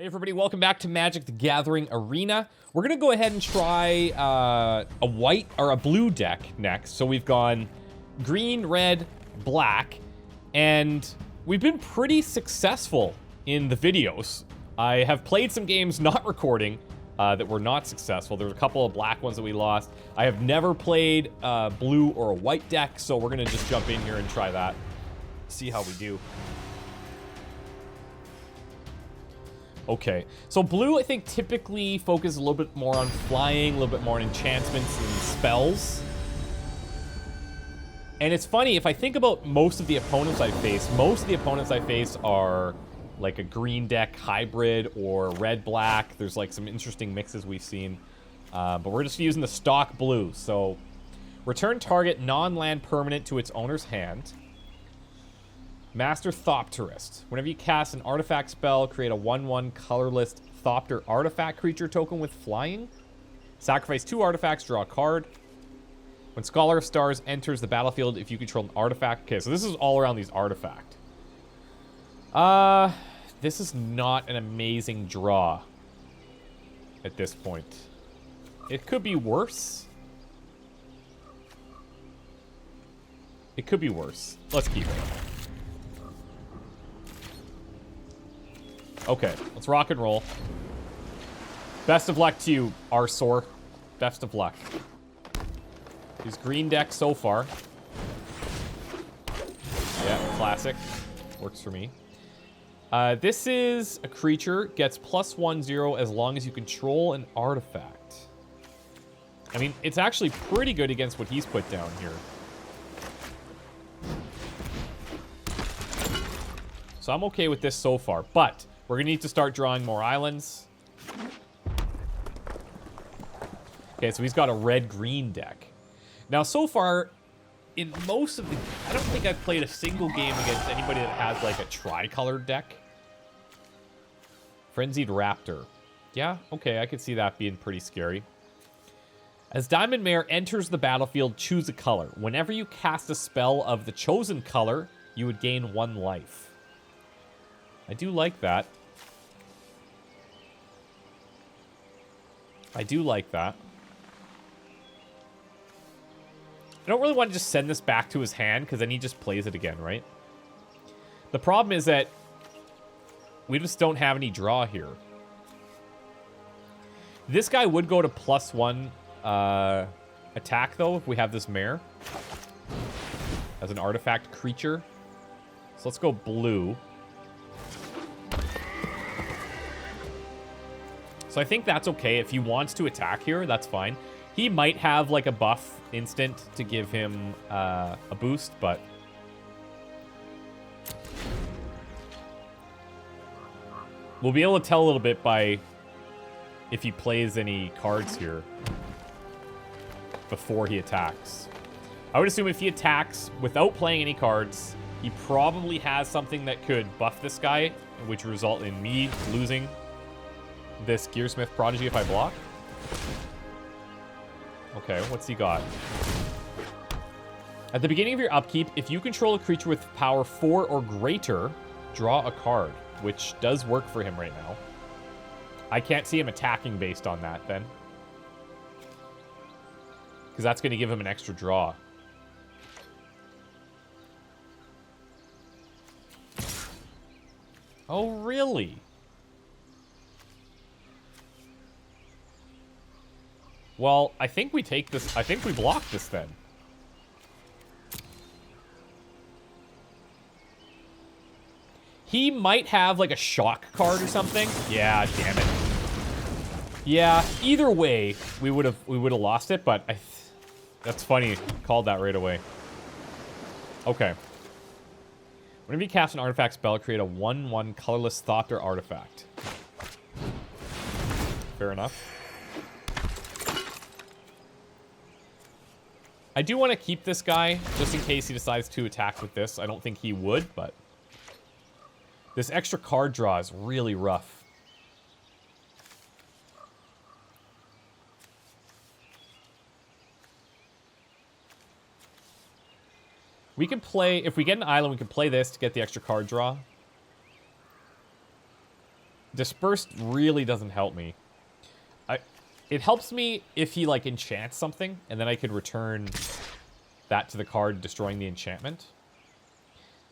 Hey everybody, welcome back to Magic the Gathering Arena. We're gonna go ahead and try a white or a blue deck next. So we've gone green, red, black, and we've been pretty successful in the videos. I have played some games not recording that were not successful. There were a couple of black ones that we lost. I have never played blue or a white deck, so we're gonna just jump in here and try that. See how we do. Okay, so blue, I think, typically focuses a little bit more on flying, a little bit more on enchantments and spells. And it's funny, if I think about most of the opponents I face are like a green deck hybrid or red-black. There's like some interesting mixes we've seen. But we're just using the stock blue. So, return target non-land permanent to its owner's hand. Master Thopterist. Whenever you cast an artifact spell, create a 1/1 colorless Thopter artifact creature token with flying. Sacrifice 2 artifacts, draw a card. When Scholar of Stars enters the battlefield, if you control an artifact. Okay, so this is all around these artifacts. This is not an amazing draw at this point. It could be worse. It could be worse. Let's keep it. Okay, let's rock and roll. Best of luck to you, Arsor. Best of luck. His green deck so far. Yeah, classic. Works for me. This is a creature, gets +1/0 as long as you control an artifact. I mean, it's actually pretty good against what he's put down here. So I'm okay with this so far, but we're gonna need to start drawing more islands. Okay, so he's got a red-green deck. Now, so far, in most of the... I don't think I've played a single game against anybody that has, like, a tricolored deck. Frenzied Raptor. Yeah, okay, I could see that being pretty scary. As Diamond Mare enters the battlefield, choose a color. Whenever you cast a spell of the chosen color, you would gain 1 life. I do like that. I do like that. I don't really want to just send this back to his hand, because then he just plays it again, right? The problem is that we just don't have any draw here. This guy would go to +1 attack, though, if we have this mare. As an artifact creature. So let's go blue. So I think that's okay. If he wants to attack here, that's fine. He might have, like, a buff instant to give him a boost, but... we'll be able to tell a little bit by if he plays any cards here before he attacks. I would assume if he attacks without playing any cards, he probably has something that could buff this guy, which would result in me losing this Gearsmith Prodigy if I block. Okay, what's he got? At the beginning of your upkeep, if you control a creature with power 4 or greater, draw a card, which does work for him right now. I can't see him attacking based on that, then. Because that's going to give him an extra draw. Oh, really? Well, I think we take this. I think we block this then. He might have like a shock card or something. Yeah, damn it. Yeah, either way, we would have lost it, but that's funny. Called that right away. Okay. Whenever you cast an artifact spell, create a 1/1 colorless Thopter artifact. Fair enough. I do want to keep this guy, just in case he decides to attack with this. I don't think he would, but... this extra card draw is really rough. We can play... if we get an island, we can play this to get the extra card draw. Dispersed really doesn't help me. It helps me if he, like, enchants something, and then I could return that to the card, destroying the enchantment.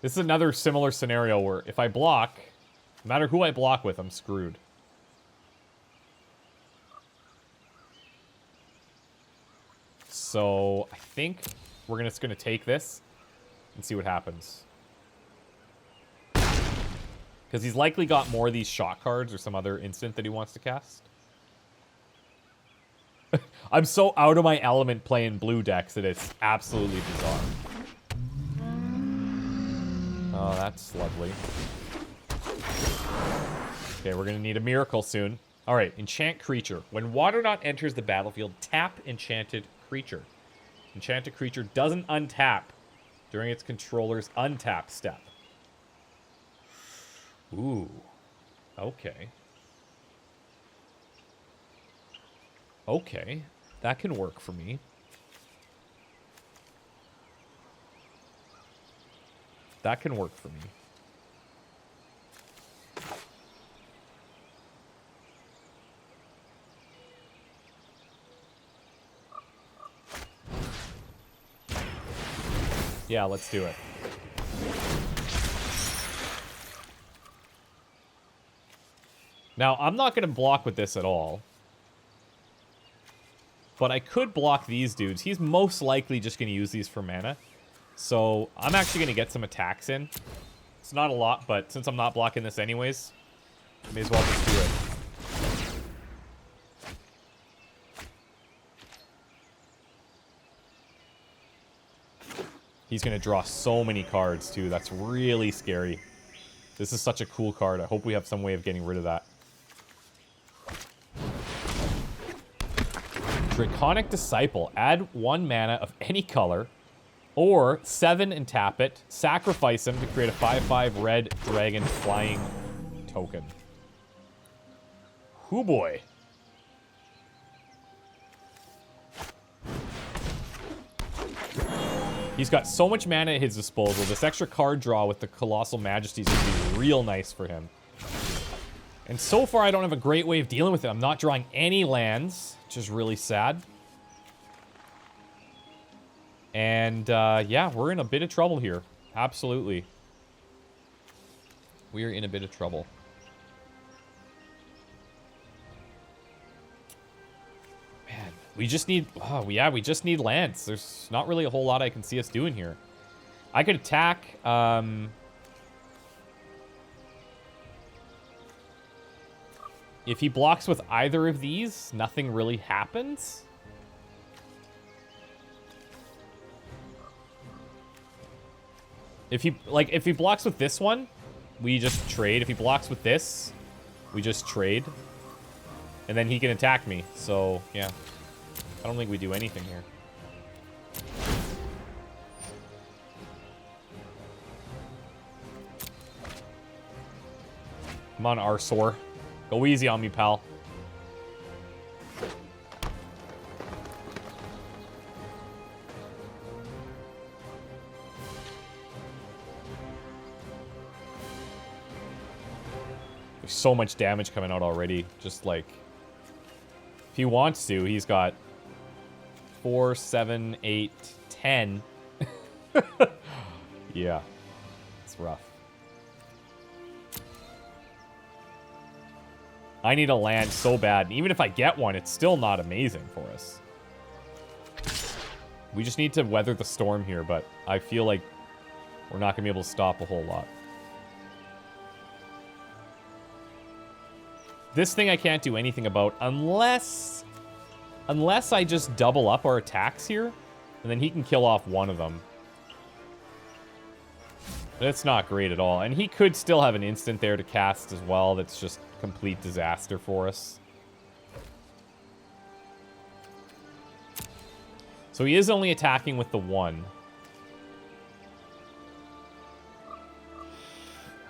This is another similar scenario where if I block, no matter who I block with, I'm screwed. So, I think we're just gonna take this and see what happens. Because he's likely got more of these shot cards or some other instant that he wants to cast. I'm so out of my element playing blue decks that it's absolutely bizarre. Oh, that's lovely. Okay, we're gonna need a miracle soon. Alright, enchant creature. When Water Knot enters the battlefield, tap enchanted creature. Enchanted creature doesn't untap during its controller's untap step. Ooh. Okay. Okay. That can work for me. That can work for me. Yeah, let's do it. Now, I'm not going to block with this at all. But I could block these dudes. He's most likely just going to use these for mana. So, I'm actually going to get some attacks in. It's not a lot, but since I'm not blocking this anyways, I may as well just do it. He's going to draw so many cards, too. That's really scary. This is such a cool card. I hope we have some way of getting rid of that. Draconic Disciple. Add 1 mana of any color, or 7 and tap it. Sacrifice him to create a 5/5 red dragon flying token. Hoo boy. He's got so much mana at his disposal. This extra card draw with the Colossal Majesty is going to be real nice for him. And so far, I don't have a great way of dealing with it. I'm not drawing any lands, which is really sad. And, yeah, we're in a bit of trouble here. Absolutely. We are in a bit of trouble. Man, we just need... Oh, yeah, we just need lands. There's not really a whole lot I can see us doing here. I could attack... If he blocks with either of these, nothing really happens. If he blocks with this one, we just trade. If he blocks with this, we just trade. And then he can attack me. So, yeah. I don't think we do anything here. Come on, Arsaur. Go easy on me, pal. There's so much damage coming out already. Just like... If he wants to, he's got 4, 7, 8, 10. Yeah. It's rough. I need a land so bad. And even if I get one, it's still not amazing for us. We just need to weather the storm here, but I feel like we're not going to be able to stop a whole lot. This thing I can't do anything about unless I just double up our attacks here, and then he can kill off one of them. That's not great at all. And he could still have an instant there to cast as well. That's just complete disaster for us. So he is only attacking with the 1.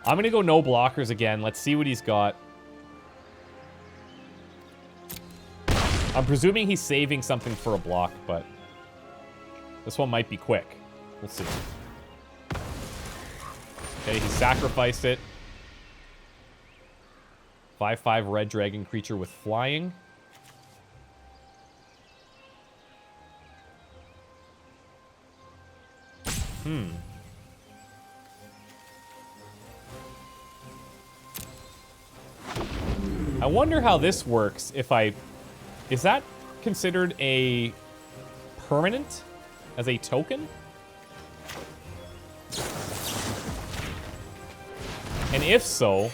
I'm going to go no blockers again. Let's see what he's got. I'm presuming he's saving something for a block, but this one might be quick. We'll see. Okay, he sacrificed it. 5/5 red dragon creature with flying. I wonder how this works if I... Is that considered a permanent as a token? And if so,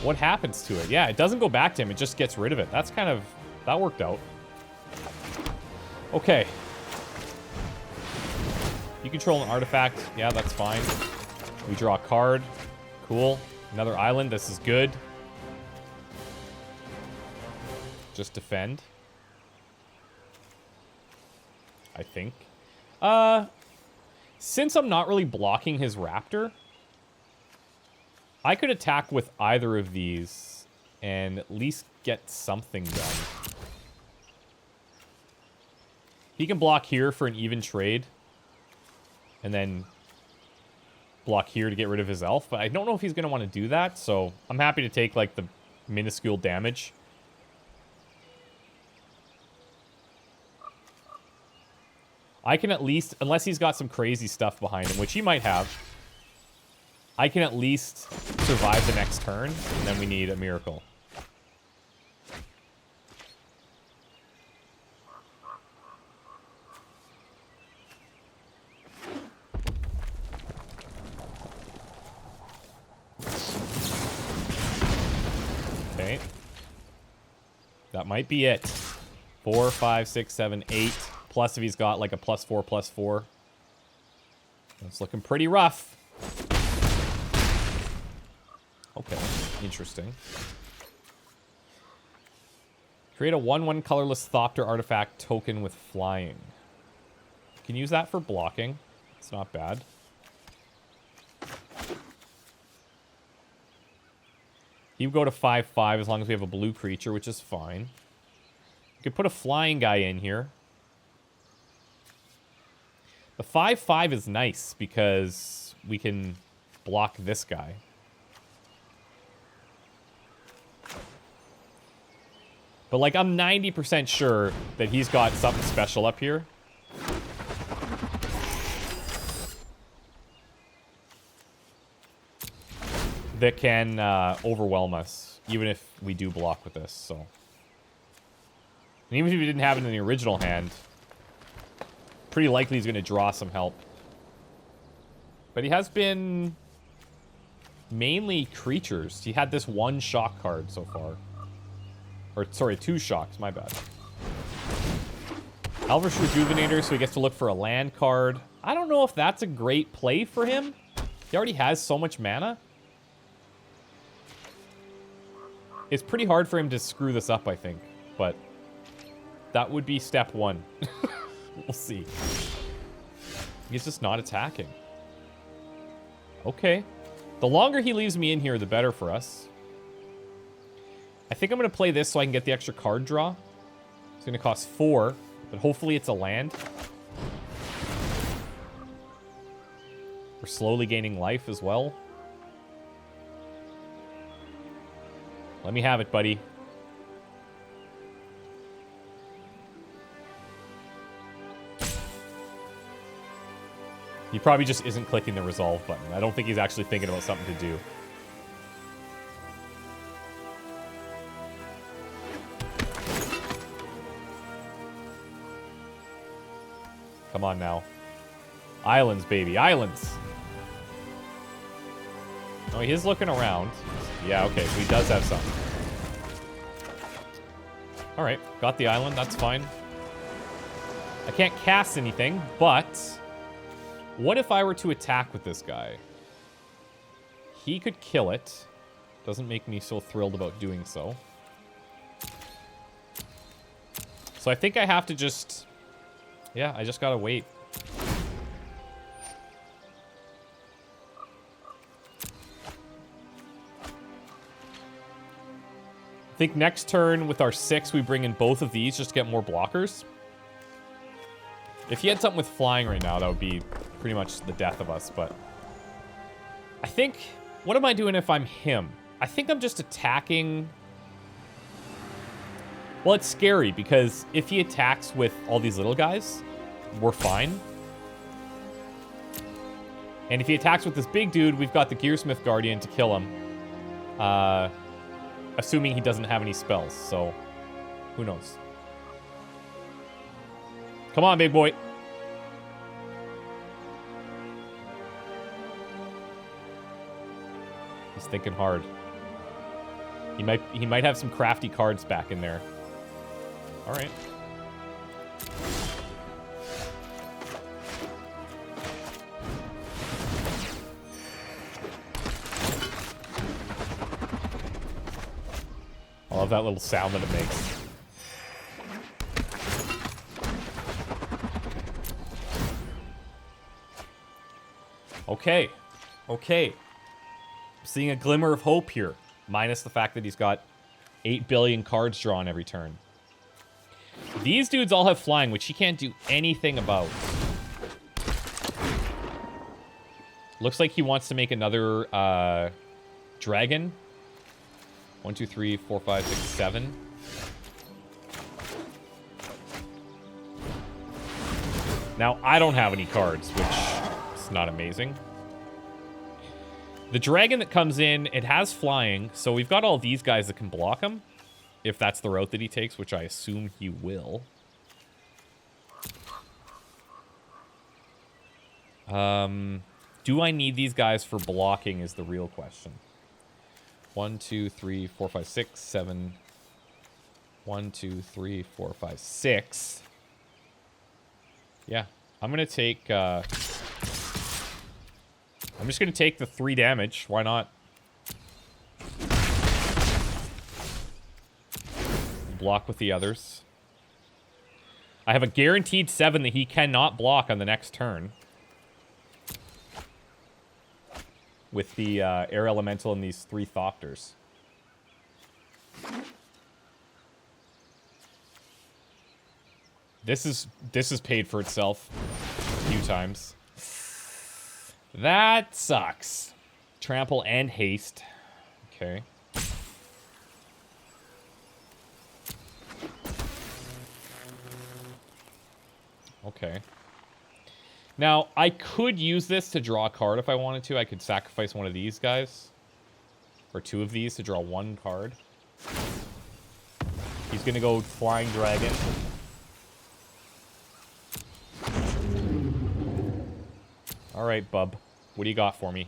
what happens to it? Yeah, it doesn't go back to him. It just gets rid of it. That's kind of... That worked out. Okay. You control an artifact. Yeah, that's fine. We draw a card. Cool. Another island. This is good. Just defend. I think. Since I'm not really blocking his raptor, I could attack with either of these and at least get something done. He can block here for an even trade. And then block here to get rid of his elf. But I don't know if he's going to want to do that. So I'm happy to take, like, the minuscule damage. I can at least, unless he's got some crazy stuff behind him, which he might have, I can at least survive the next turn. And then we need a miracle. Okay. That might be it. 4, 5, 6, 7, 8. Plus if he's got like a +4/+4. That's looking pretty rough. Okay, interesting. Create a 1/1 colorless Thopter artifact token with flying. Can use that for blocking. It's not bad. He would go to 5/5 as long as we have a blue creature, which is fine. We could put a flying guy in here. The 5/5 is nice because we can block this guy. But, like, I'm 90% sure that he's got something special up here. That can overwhelm us, even if we do block with this, so. And even if we didn't have it in the original hand, pretty likely he's going to draw some help. But he has been mainly creatures. He had this 1 shock card so far. Or, sorry, 2 shocks, my bad. Elvish Rejuvenator, so he gets to look for a land card. I don't know if that's a great play for him. He already has so much mana. It's pretty hard for him to screw this up, I think. But that would be step 1. We'll see. He's just not attacking. Okay. The longer he leaves me in here, the better for us. I think I'm going to play this so I can get the extra card draw. It's going to cost 4, but hopefully it's a land. We're slowly gaining life as well. Let me have it, buddy. He probably just isn't clicking the resolve button. I don't think he's actually thinking about something to do. Come on now. Islands, baby. Islands. Oh, he is looking around. Yeah, okay, so he does have something. Alright, got the island, that's fine. I can't cast anything, but what if I were to attack with this guy? He could kill it. Doesn't make me so thrilled about doing so. So I think I have to just... Yeah, I just gotta wait. I think next turn with our 6, we bring in both of these just to get more blockers. If he had something with flying right now, that would be pretty much the death of us, but... I think... What am I doing if I'm him? I think I'm just attacking... Well, it's scary, because if he attacks with all these little guys, we're fine. And if he attacks with this big dude, we've got the Gearsmith Guardian to kill him. Assuming he doesn't have any spells, so who knows. Come on, big boy. He's thinking hard. He might have some crafty cards back in there. All right. I love that little sound that it makes. Okay. Okay. Seeing a glimmer of hope here. Minus the fact that he's got 8 billion cards drawn every turn. These dudes all have flying, which he can't do anything about. Looks like he wants to make another dragon. 1, 2, 3, 4, 5, 6, 7. Now, I don't have any cards, which is not amazing. The dragon that comes in, it has flying, so we've got all these guys that can block him. If that's the route that he takes, which I assume he will. Do I need these guys for blocking is the real question. 1, 2, 3, 4, 5, 6, 7. 1, 2, 3, 4, 5, 6. Yeah, I'm gonna take, I'm just gonna take the 3 damage. Why not? Block with the others. I have a guaranteed 7 that he cannot block on the next turn. With the air elemental and these 3 Thopters. This is paid for itself a few times. That sucks. Trample and haste. Okay. Okay. Now, I could use this to draw a card if I wanted to. I could sacrifice one of these guys. Or 2 of these to draw 1 card. He's gonna go Flying Dragon. Alright, bub. What do you got for me?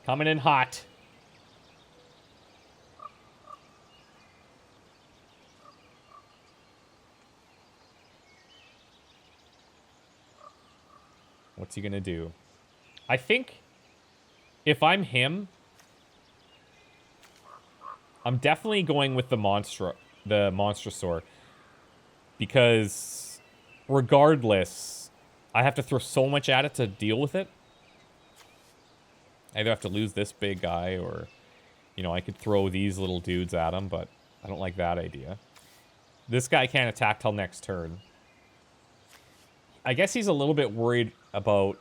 Coming in hot. What's he gonna do? I think if I'm him, I'm definitely going with the Monstrosaur. Because regardless, I have to throw so much at it to deal with it. I either have to lose this big guy or, you know, I could throw these little dudes at him, but I don't like that idea. This guy can't attack till next turn. I guess he's a little bit worried about...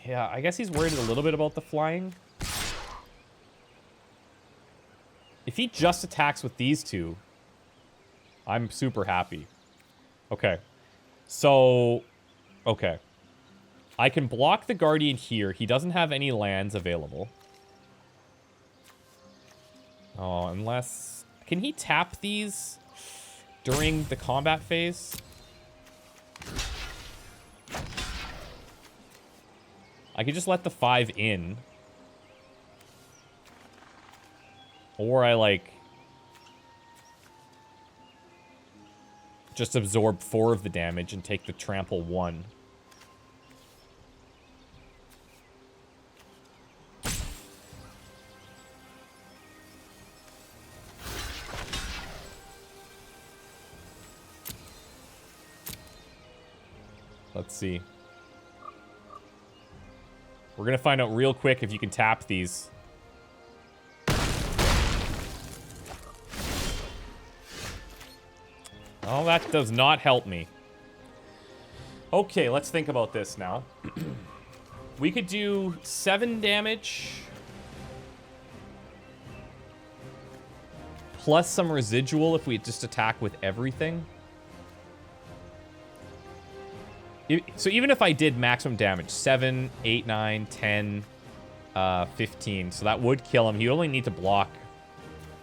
Yeah, I guess he's worried a little bit about the flying. If he just attacks with these 2, I'm super happy. Okay. So, okay. I can block the Guardian here. He doesn't have any lands available. Oh, unless... Can he tap these during the combat phase? I could just let the 5 in. Or I, like... just absorb 4 of the damage and take the trample 1. Let's see. We're gonna find out real quick if you can tap these. Oh, that does not help me. Okay, let's think about this now. We could do 7 damage. Plus some residual if we just attack with everything. So even if I did maximum damage, 7, 8, 9, 10, 15. So that would kill him. He only need to block,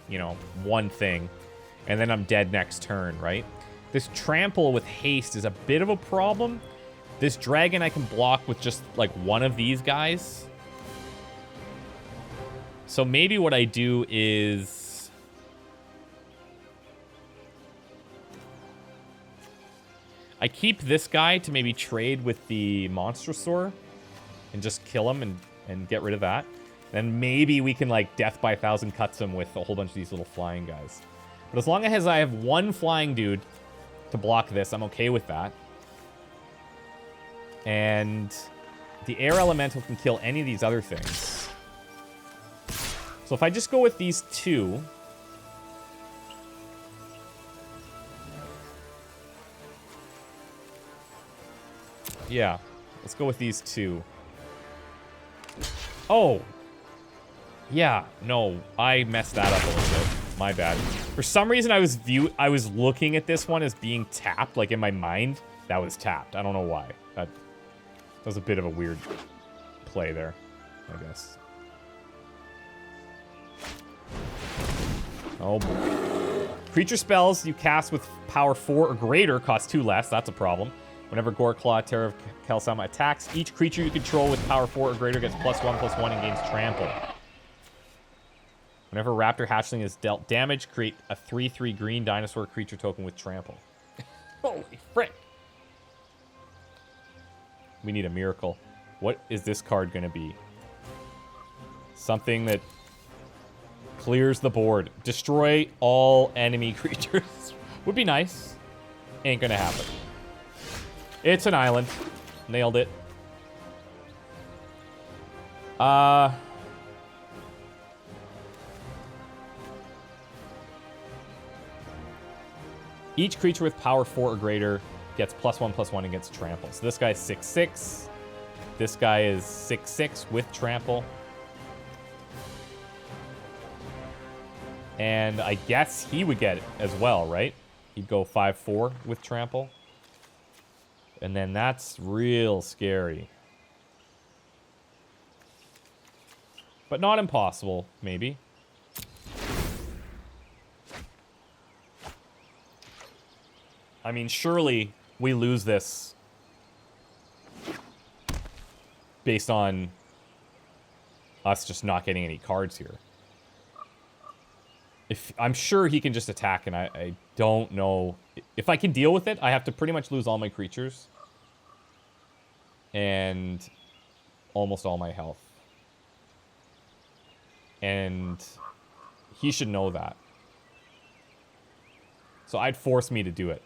you know, one thing. And then I'm dead next turn, right? This trample with haste is a bit of a problem. This dragon I can block with just, like, one of these guys. So maybe what I do is... I keep this guy to maybe trade with the Monstrosaur and just kill him and get rid of that. Then maybe we can, like, Death by 1,000 cuts him with a whole bunch of these little flying guys. But as long as I have one flying dude to block this, I'm okay with that. And the air elemental can kill any of these other things. So if I just go with these two... Yeah, let's go with these two. Oh! Yeah, no, I messed that up a little bit. My bad. For some reason, I was looking at this one as being tapped, like in my mind. That was tapped. I don't know why. That was a bit of a weird play there, I guess. Oh boy. Creature spells you cast with power 4 or greater cost 2 less. That's a problem. Whenever Goreclaw, Terror of Kalsama attacks, each creature you control with power 4 or greater gets +1/+1 and gains trample. Whenever Raptor Hatchling is dealt damage, create a 3/3 green dinosaur creature token with trample. Holy frick. We need a miracle. What is this card going to be? Something that clears the board. Destroy all enemy creatures. Would be nice. Ain't going to happen. It's an island. Nailed it. Each creature with power 4 or greater gets +1/+1 against trample. So this guy is 6/6. This guy is 6/6 with trample. And I guess he would get it as well, right? He'd go 5/4 with trample. And then that's real scary. But not impossible, maybe. I mean, surely we lose this based on us just not getting any cards here. I'm sure he can just attack, and I don't know. If I can deal with it, I have to pretty much lose all my creatures. And almost all my health. And he should know that. So I'd force me to do it.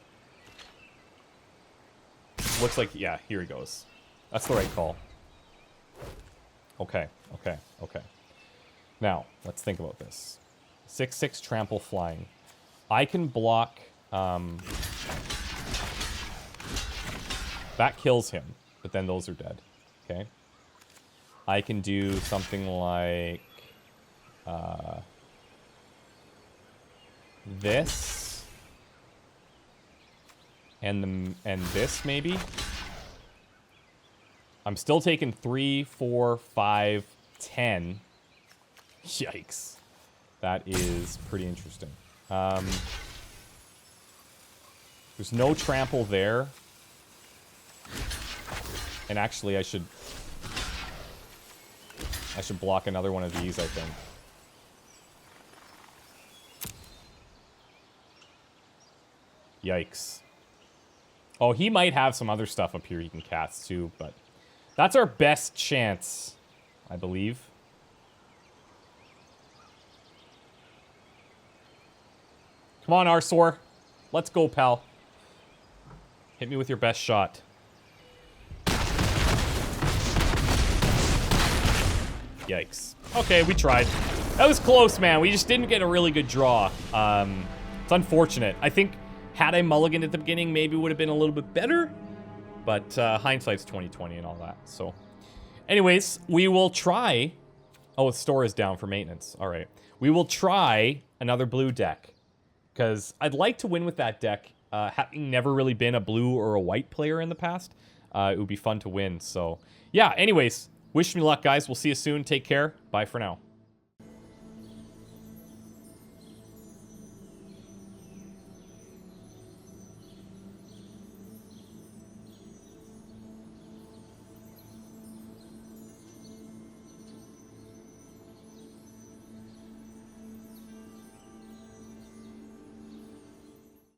Looks like, yeah, here he goes. That's the right call. Okay. Now, let's think about this. 6/6 trample flying. I can block... that kills him, but then those are dead. Okay? I can do something like... this. And this, maybe? I'm still taking 3, 4, 5, 10. Yikes. That is pretty interesting. There's no trample there. And actually, I should block another one of these, I think. Yikes. Oh, he might have some other stuff up here he can cast too, but that's our best chance, I believe. Come on, Arsaur. Let's go, pal. Hit me with your best shot. Yikes. Okay, we tried. That was close, man. We just didn't get a really good draw. It's unfortunate. I think had I mulliganed at the beginning, maybe it would have been a little bit better. But hindsight's 20/20 and all that. So Anyways, we will try... Oh, the store is down for maintenance. All right. We will try another blue deck. Because I'd like to win with that deck. Having never really been a blue or a white player in the past, it would be fun to win. So, yeah, anyways, wish me luck, guys. We'll see you soon. Take care. Bye for now.